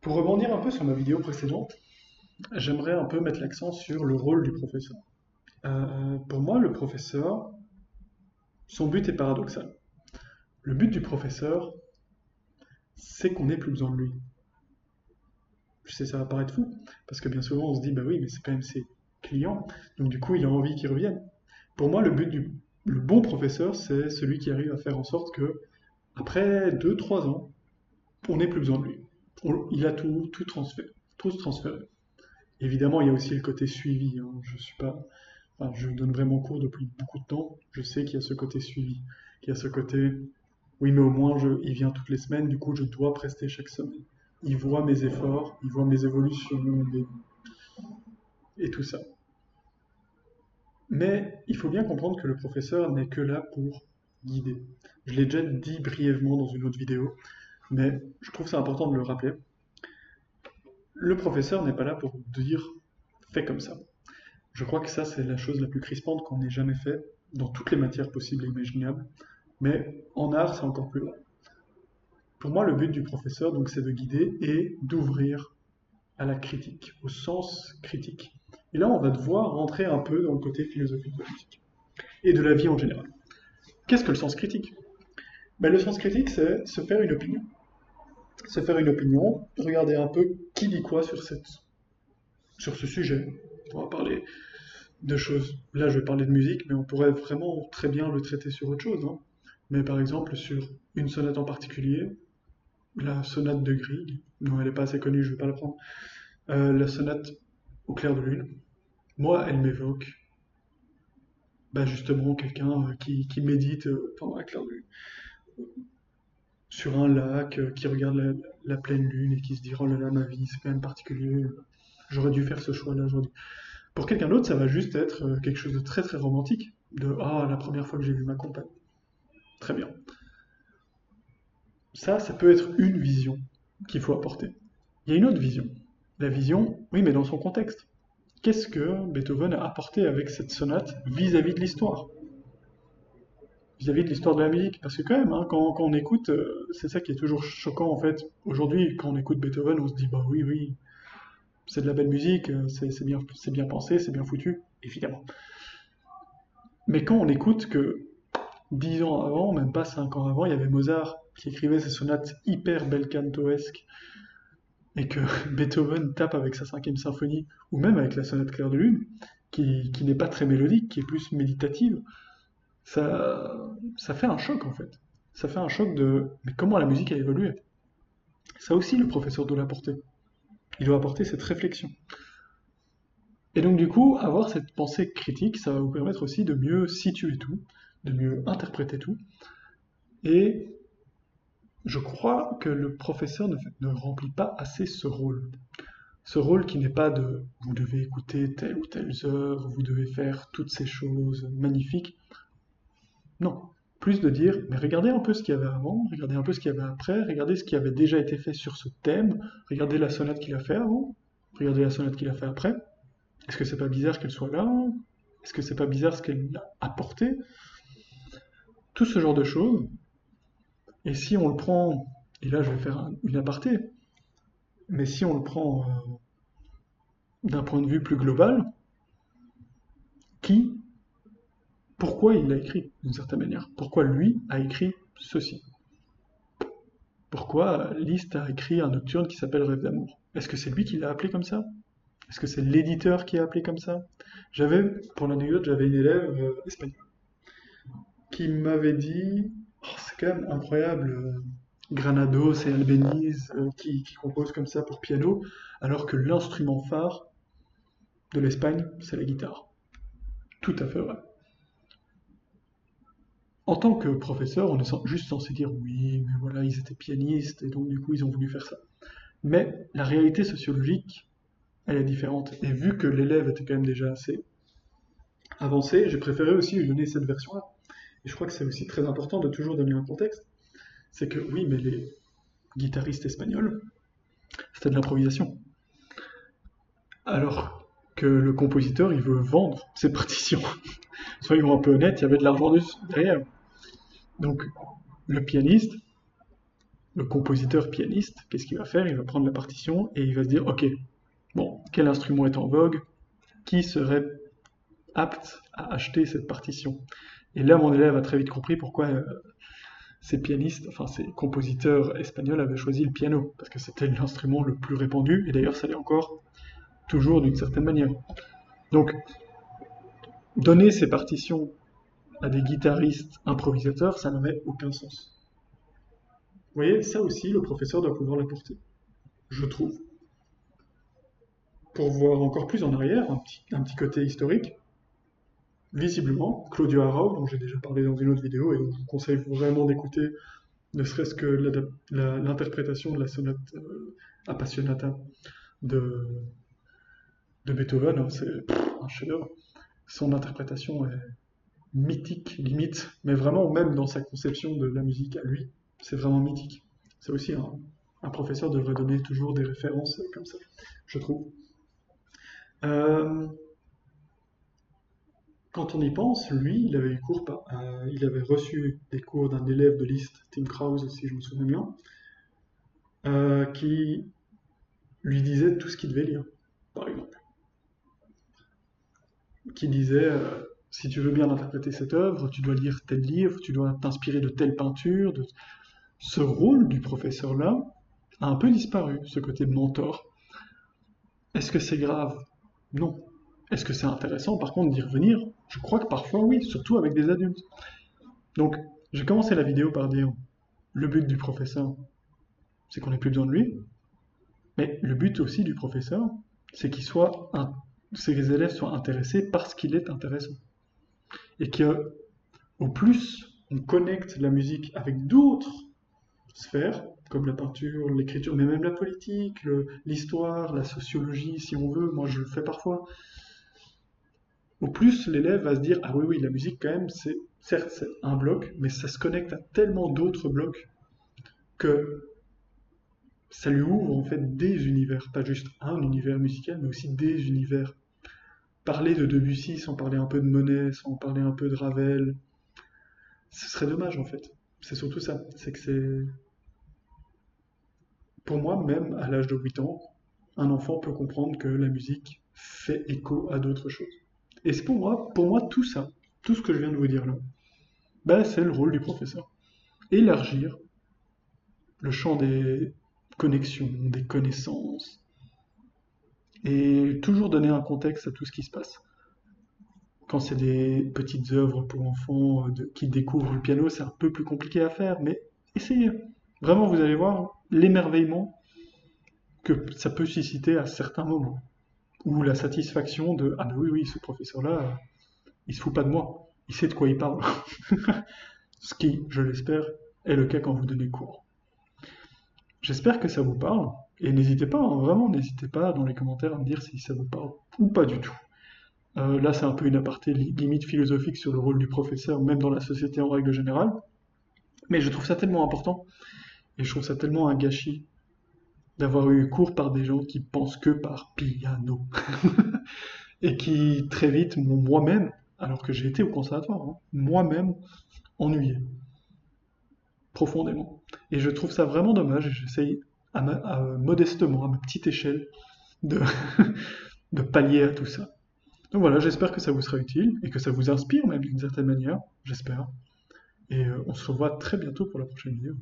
Pour rebondir un peu sur ma vidéo précédente, j'aimerais un peu mettre l'accent sur le rôle du professeur. Pour moi, le professeur, son but est paradoxal. Le but du professeur, c'est qu'on n'ait plus besoin de lui. Je sais, ça va paraître fou, parce que bien souvent on se dit, bah oui, mais c'est quand même ses clients, donc du coup il a envie qu'ils reviennent. Pour moi, le bon professeur, c'est celui qui arrive à faire en sorte que, après 2, 3 ans, on n'ait plus besoin de lui. Il a tout transféré. Évidemment, il y a aussi le côté suivi, hein. Je suis pas, enfin, je donne vraiment cours depuis beaucoup de temps. Je sais qu'il y a ce côté suivi, qu'il y a ce côté, oui, mais au moins il vient toutes les semaines, du coup, je dois prester chaque semaine. Il voit mes efforts, il voit mes évolutions, et tout ça. Mais il faut bien comprendre que le professeur n'est que là pour guider. Je l'ai déjà dit brièvement dans une autre vidéo, mais je trouve ça important de le rappeler. Le professeur n'est pas là pour dire fais comme ça. Je crois que ça, c'est la chose la plus crispante qu'on ait jamais fait dans toutes les matières possibles et imaginables. Mais en art, c'est encore plus vrai. Pour moi, le but du professeur, donc, c'est de guider et d'ouvrir à la critique, au sens critique. Et là, on va devoir rentrer un peu dans le côté philosophique de la musique et de la vie en général. Qu'est-ce que le sens critique? Ben, le sens critique, c'est se faire une opinion. Se faire une opinion, regarder un peu qui dit quoi sur ce sujet. On va parler de choses. Là, je vais parler de musique, mais on pourrait vraiment très bien le traiter sur autre chose, hein. Mais par exemple, sur une sonate en particulier, la sonate de Grieg, non, elle n'est pas assez connue, je ne vais pas la prendre. La sonate au clair de lune, moi, elle m'évoque bah, justement quelqu'un qui médite pendant la clair de lune, sur un lac, qui regarde la pleine lune et qui se dit oh là là, ma vie, c'est quand même particulier, j'aurais dû faire ce choix-là aujourd'hui. Pour quelqu'un d'autre, ça va juste être quelque chose de très très romantique, de ah, la première fois que j'ai vu ma compagne. Très bien. Ça peut être une vision qu'il faut apporter. Il y a une autre vision. La vision, oui, mais dans son contexte. Qu'est-ce que Beethoven a apporté avec cette sonate vis-à-vis de l'histoire? Vis-à-vis de l'histoire de la musique? Parce que quand même, hein, quand on écoute, c'est ça qui est toujours choquant en fait. Aujourd'hui, quand on écoute Beethoven, on se dit, bah oui, oui, c'est de la belle musique, c'est bien pensé, c'est bien foutu, évidemment. Mais quand on écoute que 10 ans avant, même pas 5 ans avant, il y avait Mozart qui écrivait ces sonates hyper bel cantoesques et que Beethoven tape avec sa cinquième symphonie, ou même avec la sonate clair de lune, qui n'est pas très mélodique, qui est plus méditative, ça fait un choc en fait. Ça fait un choc de mais comment la musique a évolué. Ça aussi, le professeur doit l'apporter. Il doit apporter cette réflexion. Et donc du coup, avoir cette pensée critique, ça va vous permettre aussi de mieux situer tout, de mieux interpréter tout. Et je crois que le professeur ne remplit pas assez ce rôle. Ce rôle qui n'est pas de vous devez écouter telle ou telle heure, vous devez faire toutes ces choses magnifiques. Non. Plus de dire, mais regardez un peu ce qu'il y avait avant, regardez un peu ce qu'il y avait après, regardez ce qui avait déjà été fait sur ce thème, regardez la sonate qu'il a fait avant, regardez la sonate qu'il a fait après. Est-ce que c'est pas bizarre qu'elle soit là? Est-ce que c'est pas bizarre ce qu'elle a apporté? Tout ce genre de choses. Et si on le prend, et là je vais faire une aparté, mais si on le prend d'un point de vue plus global, qui, pourquoi il l'a écrit d'une certaine manière? Pourquoi lui a écrit ceci? Pourquoi Liszt a écrit un nocturne qui s'appelle Rêve d'amour? Est-ce que c'est lui qui l'a appelé comme ça? Est-ce que c'est l'éditeur qui a appelé comme ça? Pour l'anecdote, j'avais une élève espagnole qui m'avait dit, oh, c'est quand même incroyable, Granados et Albéniz qui composent comme ça pour piano, alors que l'instrument phare de l'Espagne, c'est la guitare. Tout à fait vrai. En tant que professeur, on est juste censé dire oui, mais voilà, ils étaient pianistes et donc du coup ils ont voulu faire ça. Mais la réalité sociologique, elle est différente. Et vu que l'élève était quand même déjà assez avancé, j'ai préféré aussi lui donner cette version-là. Et je crois que c'est aussi très important de toujours donner un contexte. C'est que oui, mais les guitaristes espagnols, c'était de l'improvisation. Alors que le compositeur, il veut vendre ses partitions. Soyons un peu honnêtes, il y avait de l'argent derrière. Donc, le pianiste, le compositeur pianiste, qu'est-ce qu'il va faire? Il va prendre la partition et il va se dire, ok, bon, quel instrument est en vogue? Qui serait apte à acheter cette partition? Et là, mon élève a très vite compris pourquoi ces pianistes, enfin ces compositeurs espagnols avaient choisi le piano, parce que c'était l'instrument le plus répandu, et d'ailleurs ça l'est encore toujours d'une certaine manière. Donc, donner ces partitions à des guitaristes improvisateurs, ça n'avait aucun sens. Vous voyez, ça aussi, le professeur doit pouvoir l'apporter, je trouve. Pour voir encore plus en arrière, un petit côté historique, visiblement, Claudio Arrau, dont j'ai déjà parlé dans une autre vidéo et dont je vous conseille vraiment d'écouter, ne serait-ce que l'interprétation de la sonate Appassionata de, de Beethoven, hein, c'est un chef-d'œuvre. Son interprétation est mythique, limite, mais vraiment, même dans sa conception de la musique à lui, c'est vraiment mythique. C'est aussi un professeur devrait donner toujours des références comme ça, je trouve. Euh, Quand on y pense, lui, il avait reçu des cours d'un élève de Liszt, Tim Krause, si je me souviens bien, qui lui disait tout ce qu'il devait lire, par exemple. Qui disait, si tu veux bien interpréter cette œuvre, tu dois lire tel livre, tu dois t'inspirer de telle peinture. Ce rôle du professeur-là a un peu disparu, ce côté mentor. Est-ce que c'est grave? Non. Est-ce que c'est intéressant, par contre, d'y revenir? Je crois que parfois, oui, surtout avec des adultes. Donc, j'ai commencé la vidéo par dire, le but du professeur, c'est qu'on n'ait plus besoin de lui, mais le but aussi du professeur, c'est que les élèves soient intéressés parce qu'il est intéressant. Et que, au plus on connecte la musique avec d'autres sphères, comme la peinture, l'écriture, mais même la politique, l'histoire, la sociologie, si on veut, moi je le fais parfois, au plus l'élève va se dire, ah oui, oui, la musique quand même, certes c'est un bloc, mais ça se connecte à tellement d'autres blocs que ça lui ouvre en fait des univers, pas juste un univers musical, mais aussi des univers. Parler de Debussy sans parler un peu de Monet, sans parler un peu de Ravel, ce serait dommage en fait. C'est surtout ça, c'est que c'est... Pour moi, même à l'âge de 8 ans, un enfant peut comprendre que la musique fait écho à d'autres choses. Et c'est pour moi tout ça, tout ce que je viens de vous dire là, ben, c'est le rôle du professeur. Élargir le champ des connexions, des connaissances, et toujours donner un contexte à tout ce qui se passe. Quand c'est des petites œuvres pour enfants qui découvrent le piano, c'est un peu plus compliqué à faire, mais essayez. Vraiment, vous allez voir l'émerveillement que ça peut susciter à certains moments. Ou la satisfaction de ah, mais oui, oui, ce professeur-là, il se fout pas de moi, il sait de quoi il parle. Ce qui, je l'espère, est le cas quand vous donnez cours. J'espère que ça vous parle, et n'hésitez pas, hein, vraiment, n'hésitez pas dans les commentaires à me dire si ça vous parle ou pas du tout. Là, c'est un peu une aparté limite philosophique sur le rôle du professeur, même dans la société en règle générale. Mais je trouve ça tellement important, et je trouve ça tellement un gâchis d'avoir eu cours par des gens qui pensent que par piano. Et qui, très vite, m'ont moi-même, alors que j'ai été au conservatoire, hein, moi-même ennuyé, profondément. Et je trouve ça vraiment dommage, et j'essaye modestement, à ma petite échelle, de, de pallier à tout ça. Donc voilà, j'espère que ça vous sera utile et que ça vous inspire même d'une certaine manière, j'espère. Et on se revoit très bientôt pour la prochaine vidéo.